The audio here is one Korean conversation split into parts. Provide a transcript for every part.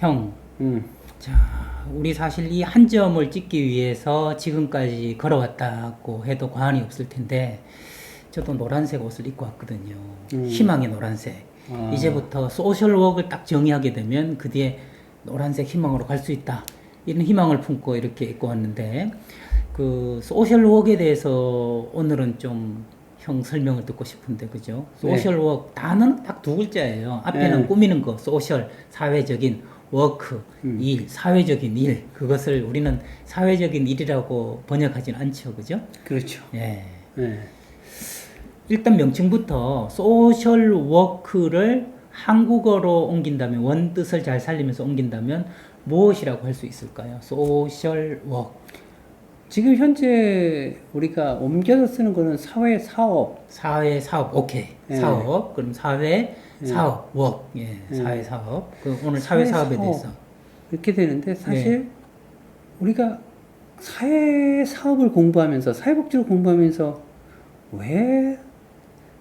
형, 음. 자, 우리 사실 이 한 점을 찍기 위해서 지금까지 걸어왔다고 해도 과언이 없을 텐데, 저도 노란색 옷을 입고 왔거든요. 희망의 노란색. 아. 이제부터 소셜워크를 딱 정의하게 되면 그 뒤에 노란색 희망으로 갈 수 있다. 이런 희망을 품고 이렇게 입고 왔는데, 그 소셜워크에 대해서 오늘은 좀 형 설명을 듣고 싶은데, 그죠? 네. 소셜워크 단어는 딱 두 글자예요. 앞에는 네. 꾸미는 거, 소셜, 사회적인, 워크, 일, 사회적인 일. 그것을 우리는 사회적인 일이라고 번역하진 않죠, 그죠? 그렇죠. 예. 네. 일단 명칭부터 소셜워크를 한국어로 옮긴다면, 원뜻을 잘 살리면서 옮긴다면 무엇이라고 할 수 있을까요? 소셜워크. 지금 현재 우리가 옮겨서 쓰는 거는 사회 사업. 사회 사업, 오케이. 예. 사업. 그럼 사회 사업, 워크. 예. 사회 사업. 그 오늘 사회 사업에 대해서. 이렇게 되는데 사실 우리가 사회 사업을 공부하면서 사회복지를 공부하면서 왜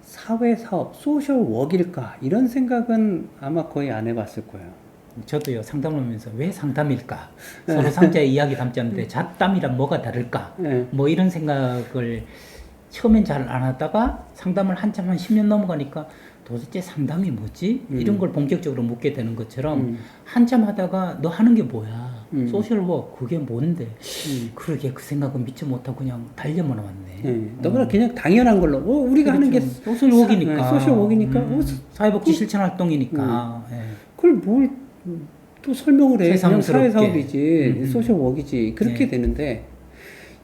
사회 사업, 소셜 워크일까? 이런 생각은 아마 거의 안 해봤을 거예요. 저도요, 상담을 하면서 왜 상담일까? 서로 상자에 이야기 담지 않는데 잡담이랑 뭐가 다를까? 네. 뭐 이런 생각을 처음엔 잘 안 하다가 상담을 한참 한 10년 넘어가니까 도대체 상담이 뭐지? 이런 걸 본격적으로 묻게 되는 것처럼 한참 하다가 너 하는 게 뭐야? 소셜워크 그게 뭔데? 그러게 그 생각은 믿지 못하고 그냥 달려만 왔네. 너무나 그냥 당연한 걸로 우리가 하는 게 소셜워크니까. 소셜워크니까 사회복지 실천 활동이니까. 예. 그걸 뭘 또 설명을 해. 그냥 새삼스럽게. 사회사업이지, 소셜워크이지. 그렇게 되는데,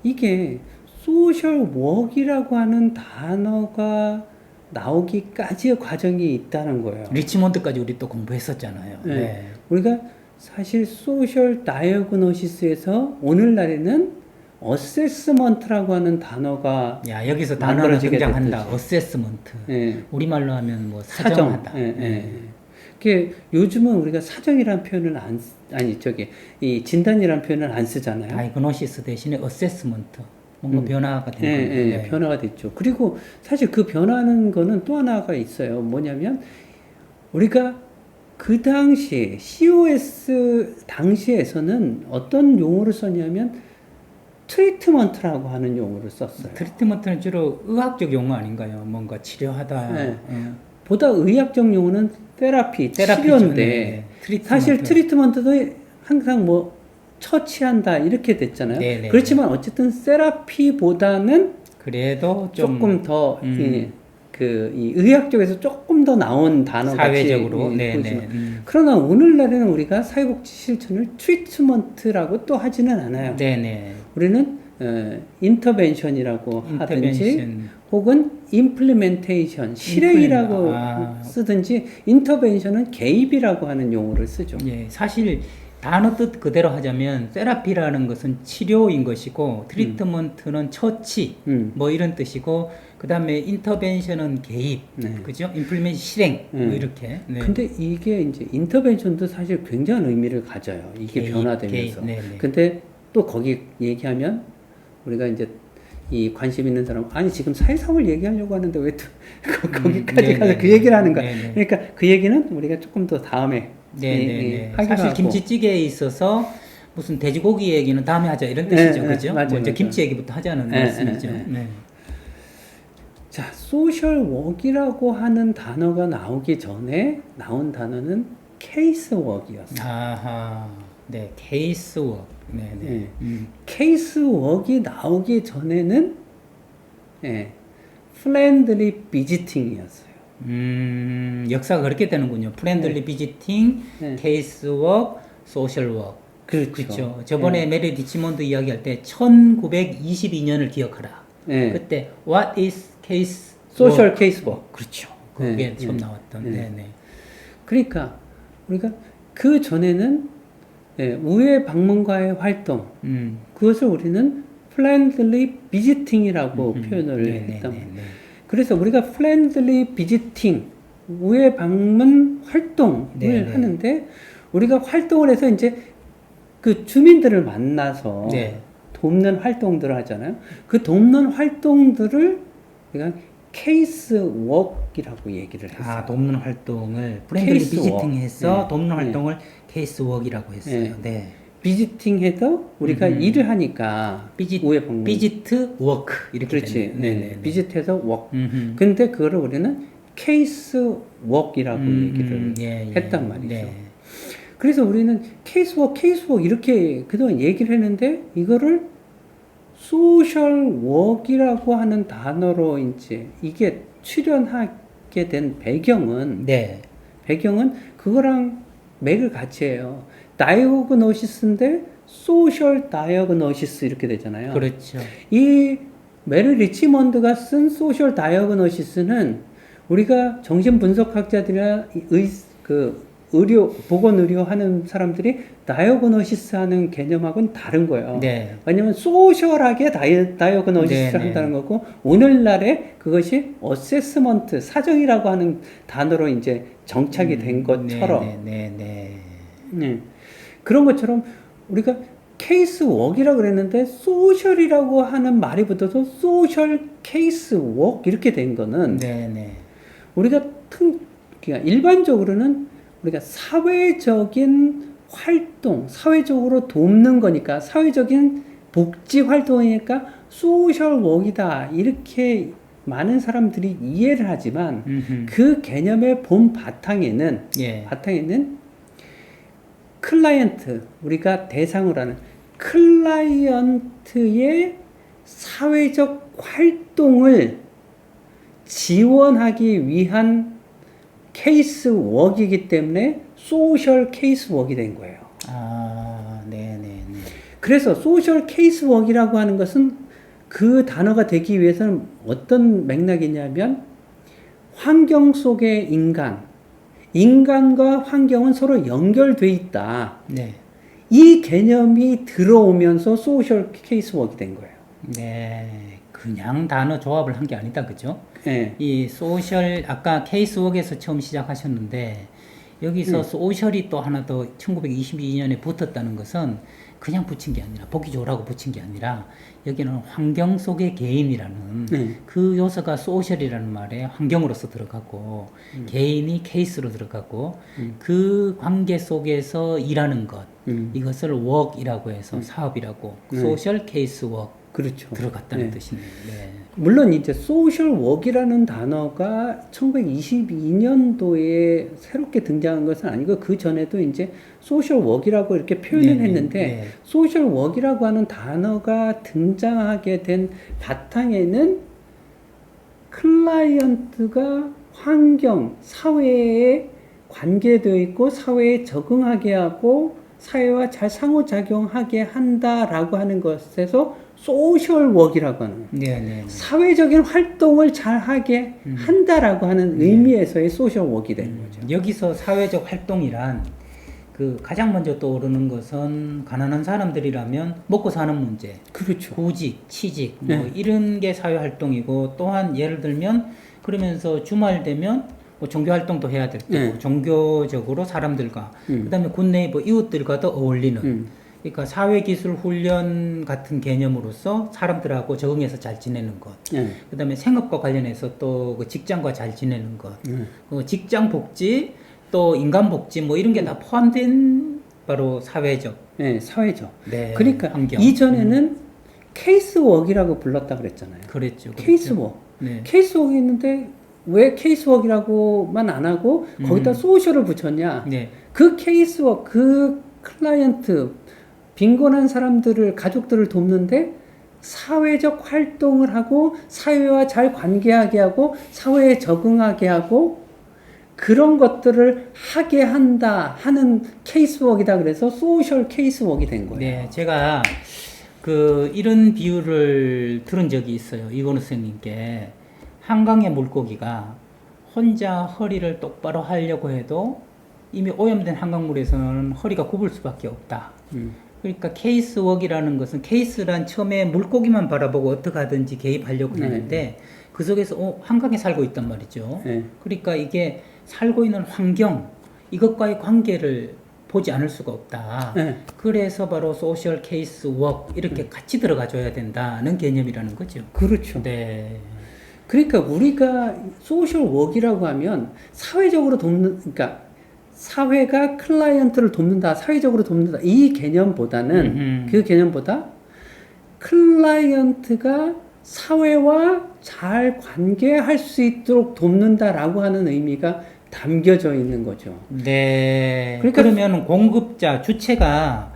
이게 소셜워크라고 하는 단어가 나오기까지의 과정이 있다는 거예요. 리치몬드까지 우리 또 공부했었잖아요. 네. 네. 우리가 사실 소셜 다이어그노시스에서 오늘날에는 어세스먼트라고 하는 단어가 야, 여기서 단어가 만들어지게 등장한다. 됐듯이. 어세스먼트. 예. 우리말로 하면 뭐 사정. 사정하다. 그게 요즘은 우리가 사정이라는 표현을 이 진단이라는 표현을 안 쓰잖아요. 다이그노시스 대신에 어세스먼트. 뭔가 변화가 된 거예요. 네. 변화가 됐죠. 그리고 사실 그 변화하는 거는 또 하나가 있어요. 뭐냐면 우리가 그 당시에 COS 당시에서는 어떤 용어를 썼냐면 트리트먼트라고 하는 용어를 썼어요. 트리트먼트는 주로 의학적 용어 아닌가요? 뭔가 치료하다. 네. 보다 의학적 용어는 치료인데 사실 트리트먼트도 항상 뭐 처치한다 이렇게 됐잖아요. 네네. 그렇지만 어쨌든 세라피보다는 그래도 조금 더 이 의학 쪽에서 조금 더 나온 단어가 사회적으로. 그러나 오늘날에는 우리가 사회복지 실천을 트리트먼트라고 또 하지는 않아요. 네네. 우리는 인터벤션이라고 하든지 혹은 임플리멘테이션 실행이라고 쓰든지 인터벤션은 개입이라고 하는 용어를 쓰죠. 예, 사실 단어 뜻 그대로 하자면 세라피라는 것은 치료인 것이고 트리트먼트는 처치 뭐 이런 뜻이고 그 다음에 인터벤션은 개입, 그죠? 임플리멘트 실행 뭐 이렇게. 네. 근데 이게 이제 인터벤션도 사실 굉장한 의미를 가져요. 이게 개입, 변화되면서. 개입, 근데 또 거기 얘기하면 우리가 이제 이 관심 있는 사람 아니 지금 사회사업을 얘기하려고 하는데 왜 또 거기까지 가서 그 얘기를 하는가? 그러니까 그 얘기는 우리가 조금 더 다음에 사실 하고. 김치찌개에 있어서 무슨 돼지고기 얘기는 다음에 하자 이런 뜻이죠, 그죠? 맞아요, 먼저 맞아요. 김치 얘기부터 하자는 말씀이죠. 자, 소셜워크라고 하는 단어가 나오기 전에 나온 단어는 케이스워크였어요. 아하, 네, 케이스워크. 네네. 케이스워크가 나오기 전에는 프렌들리 비지팅이었어요. 역사가 그렇게 되는군요. 프렌들리 비지팅, 케이스워크, 소셜워크. 그렇죠. 저번에 메리 디치몬드 이야기할 때 1922년을 기억하라. 그때 What is case social casework. 그렇죠. 그게 처음 나왔던. 네네. 그러니까 우리가 그 전에는 우회 방문가의 활동 그것을 우리는 friendly visiting이라고 표현을 했단 말이에요. 그래서 우리가 friendly visiting 우회 방문 활동을 하는데 우리가 활동을 해서 이제 그 주민들을 만나서 돕는 활동들을 하잖아요. 그 돕는 활동들을 우리가 케이스 워크라고 얘기를 했어요. 돕는 활동을 프렌들리 비지팅해서 돕는 활동을 케이스웍이라고 했어요. 네. 네. 비지팅 해도 우리가 일을 하니까 우회 방문. 비지트 워크 이렇게 그렇지. 되는. 네. 비지트에서 워. 음흠. 근데 그거를 우리는 케이스 웍이라고 얘기를 예, 예. 했단 말이죠. 네. 그래서 우리는 케이스 웍 이렇게 그동안 얘기를 했는데 이거를 소셜 웍이라고 하는 단어로 이제 이게 출연하게 된 배경은 네. 그거랑 맥을 같이 해요. 다이어그노시스인데 소셜 다이어그노시스 이렇게 되잖아요. 그렇죠. 이 메리 리치먼드가 쓴 소셜 다이어그노시스는 우리가 정신분석학자들이나 보건의료 하는 사람들이 다이어그노시스 하는 개념하고는 다른 거예요. 네. 왜냐면 소셜하게 다이어그노시스를 네, 네. 한다는 거고, 오늘날에 그것이 어세스먼트, 사정이라고 하는 단어로 이제 정착이 된 것처럼. 네. 그런 것처럼 우리가 케이스 웍이라고 그랬는데 소셜이라고 하는 말이 붙어서 소셜 케이스 웍 이렇게 된 거는 우리가 그러니까 일반적으로는 우리가 사회적인 활동, 사회적으로 돕는 거니까 사회적인 복지 활동이니까 소셜 웍이다 이렇게 많은 사람들이 이해를 하지만 그 개념의 본 바탕에는 클라이언트, 우리가 대상으로 하는 클라이언트의 사회적 활동을 지원하기 위한 케이스 웍이기 때문에 소셜 케이스 웍이 된 거예요. 그래서 소셜 케이스 웍이라고 하는 것은 그 단어가 되기 위해서는 어떤 맥락이냐면 환경 속의 인간과 환경은 서로 연결돼 있다. 이 개념이 들어오면서 소셜 케이스 웍이 된 거예요. 그냥 단어 조합을 한 게 아니다, 그죠? 네. 이 소셜, 아까 케이스 웍에서 처음 시작하셨는데, 여기서 소셜이 또 하나 더 1922년에 붙었다는 것은 그냥 붙인 게 아니라, 보기 좋으라고 붙인 게 아니라, 여기는 환경 속의 개인이라는 그 요소가 소셜이라는 말에 환경으로서 들어가고, 개인이 케이스로 들어가고, 그 관계 속에서 일하는 것, 이것을 웍이라고 해서 사업이라고, 소셜 케이스 웍. 그렇죠. 들어갔다는 뜻이네요. 물론 이제 소셜 웍이라는 단어가 1922년도에 새롭게 등장한 것은 아니고 그 전에도 이제 소셜 웍이라고 이렇게 표현을 했는데 소셜 웍이라고 하는 단어가 등장하게 된 바탕에는 클라이언트가 환경, 사회에 관계되어 있고 사회에 적응하게 하고 사회와 잘 상호작용하게 한다라고 하는 것에서 소셜 웍이라고 하는 사회적인 활동을 잘 하게 한다라고 하는 의미에서의 소셜 웍이 되는 거죠. 여기서 사회적 활동이란 그 가장 먼저 떠오르는 것은 가난한 사람들이라면 먹고 사는 문제, 그렇죠. 구직, 취직 뭐 이런 게 사회 활동이고, 또한 예를 들면 그러면서 주말 되면 뭐 종교 활동도 해야 될 테고 종교적으로 사람들과 그다음에 굿네이 이웃들과도 어울리는 그러니까 사회기술 훈련 같은 개념으로서 사람들하고 적응해서 잘 지내는 것. 그다음에 생업과 관련해서 또 그 직장과 잘 지내는 것. 직장 복지, 또 인간 복지 뭐 이런 게 다 포함된 바로 사회적. 사회적. 그러니까 환경. 이전에는 케이스 웍이라고 불렀다 그랬잖아요. 그랬죠. 케이스 웍. 케이스 웍이 있는데 왜 케이스 웍이라고만 안 하고 거기다 소셜을 붙였냐? 그 케이스 웍, 그 클라이언트, 빈곤한 사람들을, 가족들을 돕는데 사회적 활동을 하고 사회와 잘 관계하게 하고 사회에 적응하게 하고 그런 것들을 하게 한다 하는 케이스 웍이다 그래서 소셜 케이스 웍이 된 거예요. 제가 이런 비유를 들은 적이 있어요. 이건우 선생님께. 한강의 물고기가 혼자 허리를 똑바로 하려고 해도 이미 오염된 한강물에서는 허리가 굽을 수밖에 없다. 그러니까 케이스 웍이라는 것은 케이스란 처음에 물고기만 바라보고 어떻게 하든지 개입하려고 했는데 그 속에서 한강에 살고 있단 말이죠. 그러니까 이게 살고 있는 환경, 이것과의 관계를 보지 않을 수가 없다. 그래서 바로 소셜 케이스 웍 이렇게 같이 들어가줘야 된다는 개념이라는 거죠. 그렇죠. 그러니까 우리가 소셜 웍이라고 하면 사회적으로 돕는, 그러니까 사회가 클라이언트를 돕는다, 사회적으로 돕는다 이 개념보다는 그 개념보다 클라이언트가 사회와 잘 관계할 수 있도록 돕는다라고 하는 의미가 담겨져 있는 거죠. 네. 그러니까 그러면 공급자, 주체가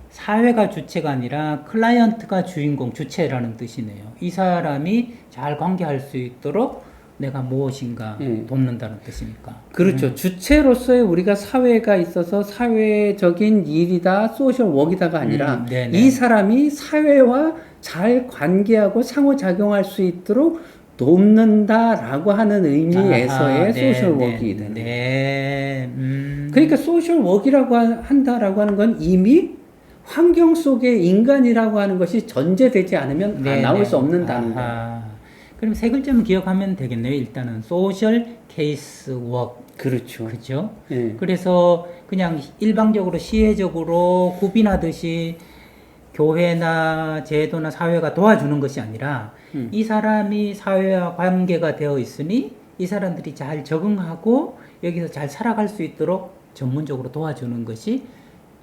사회가 주체가 아니라 클라이언트가 주인공, 주체라는 뜻이네요. 이 사람이 잘 관계할 수 있도록 내가 무엇인가 돕는다는 뜻이니까. 그렇죠. 주체로서의 우리가 사회가 있어서 사회적인 일이다, 소셜 워크이다가 아니라 네네. 이 사람이 사회와 잘 관계하고 상호작용할 수 있도록 돕는다라고 하는 의미에서의 아하, 소셜 네, 워크이 네, 되는 거예요. 네. 그러니까 소셜 워크라고 한다라고 하는 건 이미 환경 속에 인간이라고 하는 것이 전제되지 않으면 네, 나올 네. 수 없는다는 거예요. 아하. 그럼 세 글자만 기억하면 되겠네요. 일단은 소셜 케이스 워크. 그렇죠. 그죠? 예. 그래서 그냥 일방적으로 시혜적으로 구빈하듯이 교회나 제도나 사회가 도와주는 것이 아니라 이 사람이 사회와 관계가 되어 있으니 이 사람들이 잘 적응하고 여기서 잘 살아갈 수 있도록 전문적으로 도와주는 것이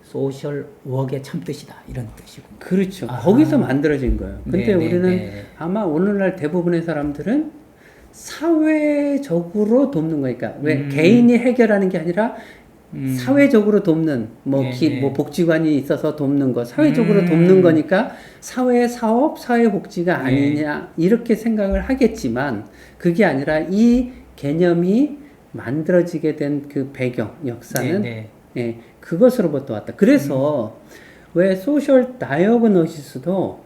소셜 워크의 참뜻이다 이런 뜻이고. 그렇죠. 아하. 거기서 만들어진 거예요. 근데 네, 네, 우리는 네. 아마 오늘날 대부분의 사람들은 사회적으로 돕는 거니까 왜 개인이 해결하는 게 아니라 사회적으로 돕는 네, 네. 뭐 복지관이 있어서 돕는 거 사회적으로 돕는 거니까 사회 사업 사회 복지가 네. 아니냐 이렇게 생각을 하겠지만 그게 아니라 이 개념이 만들어지게 된 그 배경 역사는 네, 예, 그것으로부터 왔다. 그래서 왜 소셜 다이어그노시스도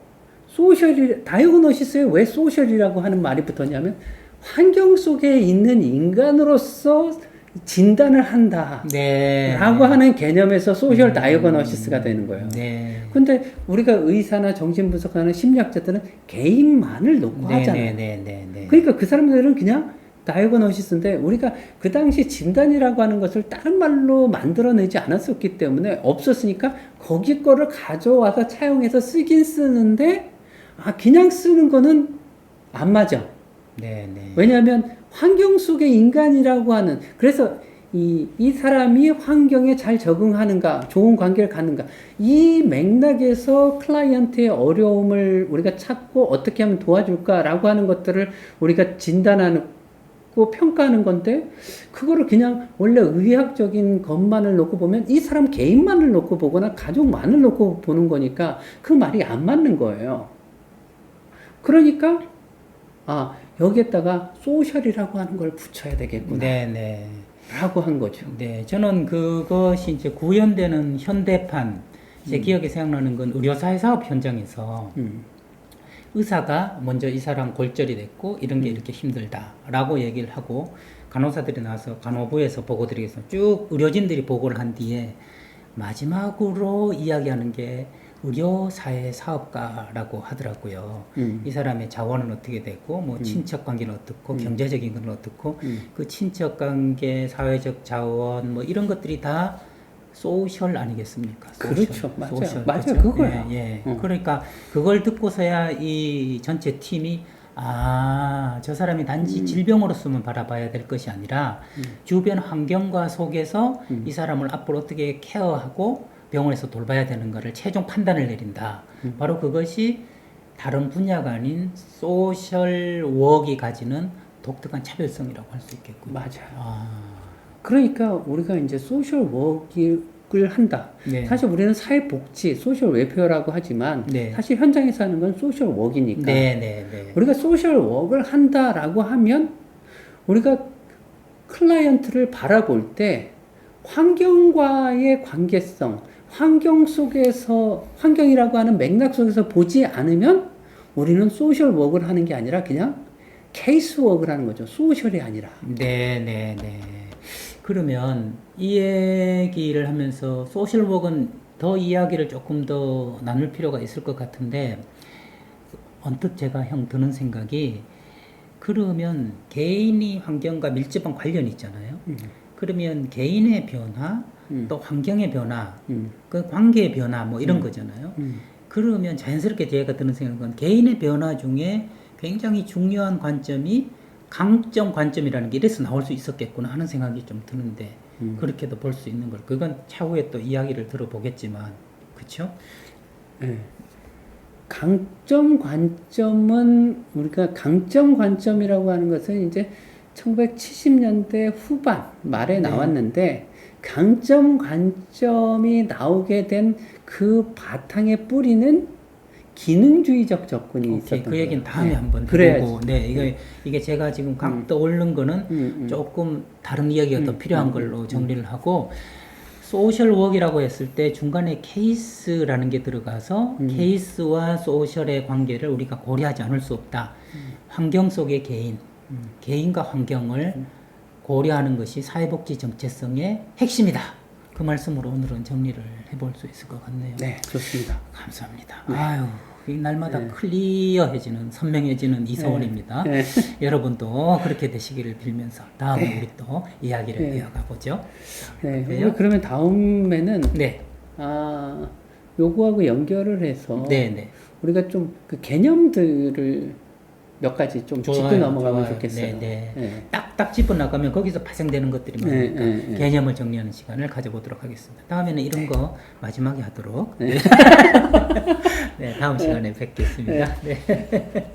다이어그노시스에 왜 소셜이라고 하는 말이 붙었냐면 환경 속에 있는 인간으로서 진단을 한다. 네. 라고 하는 개념에서 소셜 다이어그노시스가 되는 거예요. 네. 근데 우리가 의사나 정신분석하는 심리학자들은 개인만을 놓고 하잖아요. 네. 그러니까 그 사람들은 그냥 다이어그노시스인데 우리가 그 당시 진단이라고 하는 것을 다른 말로 만들어내지 않았었기 때문에 없었으니까 거기 거를 가져와서 차용해서 쓰긴 쓰는데 그냥 쓰는 거는 안 맞아. 네. 왜냐하면 환경 속의 인간이라고 하는 그래서 이 사람이 환경에 잘 적응하는가 좋은 관계를 갖는가 이 맥락에서 클라이언트의 어려움을 우리가 찾고 어떻게 하면 도와줄까라고 하는 것들을 우리가 진단하고 평가하는 건데 그거를 그냥 원래 의학적인 것만을 놓고 보면 이 사람 개인만을 놓고 보거나 가족만을 놓고 보는 거니까 그 말이 안 맞는 거예요. 그러니까 여기에다가 소셜이라고 하는 걸 붙여야 되겠구나. 네. 라고 한 거죠. 네, 저는 그것이 이제 구현되는 현대판, 제 기억에 생각나는 건 의료사회사업 현장에서 의사가 먼저 이 사람 골절이 됐고 이런 게 이렇게 힘들다라고 얘기를 하고 간호사들이 나와서 간호부에서 보고 드리겠습니다. 쭉 의료진들이 보고를 한 뒤에 마지막으로 이야기하는 게 의료사회사업가라고 하더라고요. 이 사람의 자원은 어떻게 되고, 뭐 친척 관계는 어떻고, 경제적인 건 어떻고, 그 친척 관계, 사회적 자원, 뭐 이런 것들이 다 소셜 아니겠습니까? 그렇죠. 맞아요. 소셜, 맞아요. 그렇죠? 그거야. 예. 그러니까 그걸 듣고서야 이 전체 팀이 저 사람이 단지 질병으로서만 바라봐야 될 것이 아니라 주변 환경과 속에서 이 사람을 앞으로 어떻게 케어하고 병원에서 돌봐야 되는가를 최종 판단을 내린다. 바로 그것이 다른 분야가 아닌 소셜 워크이 가지는 독특한 차별성이라고 할 수 있겠군요. 맞아요. 그러니까 우리가 이제 소셜 워크를 한다. 네. 사실 우리는 사회복지, 소셜 웰페어라고 하지만 네. 사실 현장에서 하는 건 소셜 워크이니까 네. 우리가 소셜 워크를 한다라고 하면 우리가 클라이언트를 바라볼 때 환경과의 관계성, 환경 속에서 환경이라고 하는 맥락 속에서 보지 않으면 우리는 소셜 워크를 하는 게 아니라 그냥 케이스 워크를 하는 거죠. 소셜이 아니라. 네. 그러면 이 얘기를 하면서 소셜 워크는 더 이야기를 조금 더 나눌 필요가 있을 것 같은데 언뜻 제가 드는 생각이 그러면 개인이 환경과 밀접한 관련이 있잖아요. 그러면 개인의 변화 또 환경의 변화 그 관계의 변화 뭐 이런 거잖아요. 그러면 자연스럽게 제가 드는 생각은 개인의 변화 중에 굉장히 중요한 관점이 강점 관점이라는 게 이래서 나올 수 있었겠구나 하는 생각이 좀 드는데 그렇게도 볼 수 있는 걸. 그건 차후에 또 이야기를 들어보겠지만, 그렇죠? 네. 강점 관점은 우리가 강점 관점이라고 하는 것은 이제 1970년대 후반 말에 네. 나왔는데 강점 관점이 나오게 된 그 바탕의 뿌리는 기능주의적 접근이 오케이, 있었던 그 얘기는 거예요. 다음에 네. 한번 그래야지. 해보고, 네, 이게 제가 지금 각 떠오른 거는 조금 다른 이야기가 더 필요한 걸로 정리를 하고, 소셜 워크라고 했을 때 중간에 케이스라는 게 들어가서 케이스와 소셜의 관계를 우리가 고려하지 않을 수 없다. 환경 속의 개인, 개인과 환경을 고려하는 것이 사회복지 정체성의 핵심이다. 그 말씀으로 오늘은 정리를 해볼 수 있을 것 같네요. 네, 좋습니다. 감사합니다. 네. 아유, 이 날마다 네. 클리어해지는, 선명해지는 이서원입니다. 네. 여러분도 그렇게 되시기를 빌면서 다음에 네. 우리 또 이야기를 네. 이어가 보죠. 네, 그래요? 우리 그러면 다음에는 네, 요거하고 연결을 해서 네, 네. 우리가 좀 그 개념들을 몇 가지 좀 짚고 좋아요, 넘어가면 좋아요. 좋겠어요. 네, 네. 네. 딱딱 짚어나가면 거기서 파생되는 것들이 네, 많으니까 네, 네. 개념을 정리하는 시간을 가져보도록 하겠습니다. 다음에는 이런 거 마지막에 하도록. 네. 네, 다음 시간에 뵙겠습니다. 네.